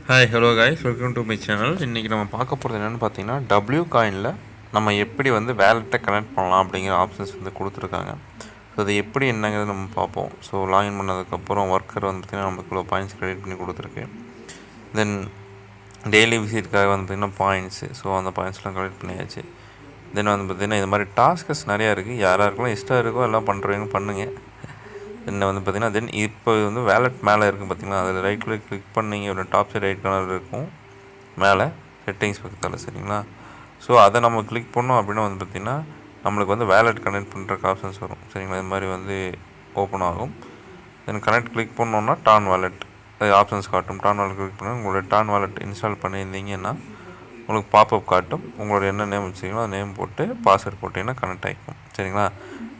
Hi hello guys, welcome to my channel. இன்றைக்கி நம்ம பார்க்க போகிறது என்னென்னு பார்த்தீங்கன்னா, டபிள்யூ காயினில் நம்ம எப்படி வந்து வேலெட்டை கனெக்ட் பண்ணலாம் அப்படிங்கிற ஆப்ஷன்ஸ் வந்து கொடுத்துருக்காங்க. ஸோ அது எப்படி என்னங்கிறது நம்ம பார்ப்போம். ஸோ லாகின் பண்ணதுக்கப்புறம் ஒர்க்கர் வந்து பார்த்திங்கன்னா நமக்கு பாயிண்ட்ஸ் கிரெடிட் பண்ணி கொடுத்துருக்கு. தென் டெய்லி விசிட்டுக்காக வந்து பார்த்திங்கன்னா பாயிண்ட்ஸு, ஸோ அந்த பாயிண்ட்ஸ்லாம் கலெக்ட் பண்ணியாச்சு. தென் வந்து பார்த்திங்கன்னா இது மாதிரி டாஸ்கஸ் நிறையா இருக்குது. யாராருக்கெல்லாம் இஷ்டம் இருக்கோ எல்லாம் பண்ணுறவங்க பண்ணுங்கள். என்ன வந்து பார்த்திங்கன்னா தென் இப்போ வந்து வேலெட் மேலே இருக்கும் பார்த்திங்கன்னா, அதில் ரைட் கிளிக் பண்ணிங்க ஒரு டாப் சைட் ரைட் கார்னர் இருக்கும் மேலே செட்டிங்ஸ் பக்கத்தில், சரிங்களா? ஸோ அதை நம்ம கிளிக் பண்ணோம் அப்படின்னா வந்து பார்த்திங்கன்னா நம்மளுக்கு வந்து வேலெட் கனெக்ட் பண்ணுறக்கு ஆப்ஷன்ஸ் வரும், சரிங்களா? இது மாதிரி வந்து ஓப்பன் ஆகும். தென் கனெக்ட் கிளிக் பண்ணோன்னா டான் வேலெட் ஆப்ஷன்ஸ் காட்டும். டான் வேலெட் கிளிக் பண்ணால் உங்களுடைய டான் வேலெட் இன்ஸ்டால் பண்ணியிருந்தீங்கன்னா உங்களுக்கு பாப்அப் காட்டும். உங்களோட என்ன நேம் வச்சிங்களோ அந்த நேம் போட்டு பாஸ்வேர்ட் போட்டிங்கன்னா கனெக்ட் ஆகிக்கும், சரிங்களா?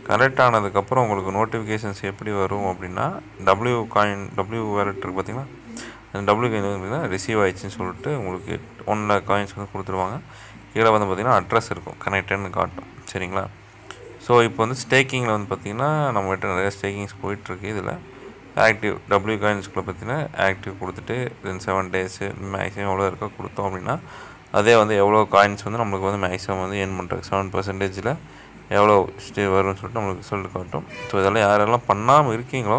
கனெக்ட் ஆனதுக்கப்புறம் உங்களுக்கு நோட்டிஃபிகேஷன்ஸ் எப்படி வரும் அப்படின்னா, டபிள்யூ வேலெட் இருக்குது பார்த்திங்கன்னா, அந்த டபிள்யூ காயின் வந்து பார்த்திங்கன்னா ரிசீவ் ஆகிடுச்சின்னு சொல்லிட்டு உங்களுக்கு 1 lakh காயின்ஸ் வந்து கொடுத்துருவாங்க. கீழே வந்து பார்த்திங்கன்னா அட்ரஸ் இருக்கும், கனெக்டட்னு காட்டும், சரிங்களா? ஸோ இப்போ வந்து ஸ்டேக்கிங்கில் வந்து பார்த்திங்கன்னா நம்மகிட்ட நிறைய ஸ்டேக்கிங்ஸ் போயிட்டுருக்கு. இதில் ஆக்டிவ் டபிள்யூ காயின்ஸ்குள்ளே பார்த்திங்கன்னா ஆக்டிவ் கொடுத்துட்டு தென் 7 days மேக்ஸிமம் எவ்வளோ இருக்கோ கொடுத்தோம் அப்படின்னா அதே வந்து எவ்வளோ காயின்ஸ் வந்து நம்மளுக்கு வந்து மேக்ஸிமம் வந்து ஏர்ன் பண்ணுறது 7% எவ்வளோ வரும்னு சொல்லிட்டு நம்மளுக்கு ரிசல்ட் காட்டும். ஸோ இதெல்லாம் யாரெல்லாம் பண்ணாமல் இருக்கீங்களோ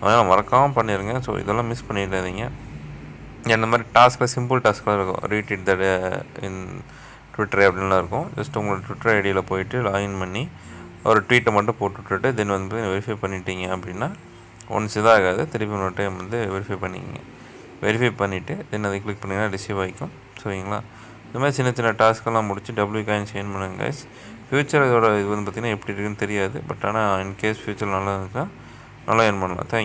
அதெல்லாம் மறக்காமல் பண்ணிடுங்க. ஸோ இதெல்லாம் மிஸ் பண்ணிடாதீங்க. இந்த மாதிரி டாஸ்கில் சிம்பிள் டாஸ்க்கெலாம் இருக்கும். ரீட்வீட் தட் இன் ட்விட்டர் அப்படின்லாம் இருக்கும். ஜஸ்ட் உங்களோட ட்விட்டர் ஐடியில் போயிட்டு லாகின் பண்ணி ஒரு ட்வீட்டை மட்டும் போட்டு விட்டுட்டு தென் வந்து வெரிஃபை பண்ணிட்டீங்க அப்படின்னா ஒன்ஸ் இதாகாது, திருப்பி இன்னொரு டைம் வந்து வெரிஃபை பண்ணிக்கிங்க. வெரிஃபை பண்ணிவிட்டு தென் அதை கிளிக் பண்ணிங்கன்னா ரிசீவ் ஆகிக்கும், சரிங்களா? இந்த மாதிரி சின்ன சின்ன டாஸ்க்கெல்லாம் முடிச்சு டபிள்யூ காயின்ஸ் ஏர்ன் பண்ணுங்க கைஸ். ஃப்யூச்சர் இதோட இது வந்து பார்த்திங்கன்னா எப்படி இருக்குன்னு தெரியாது. பட் ஆனால் இன்கேஸ் ஃப்யூச்சர் நல்லா இருந்துச்சுன்னா நல்லா ஏர்ன் பண்ணலாம். தேங்க்யூ.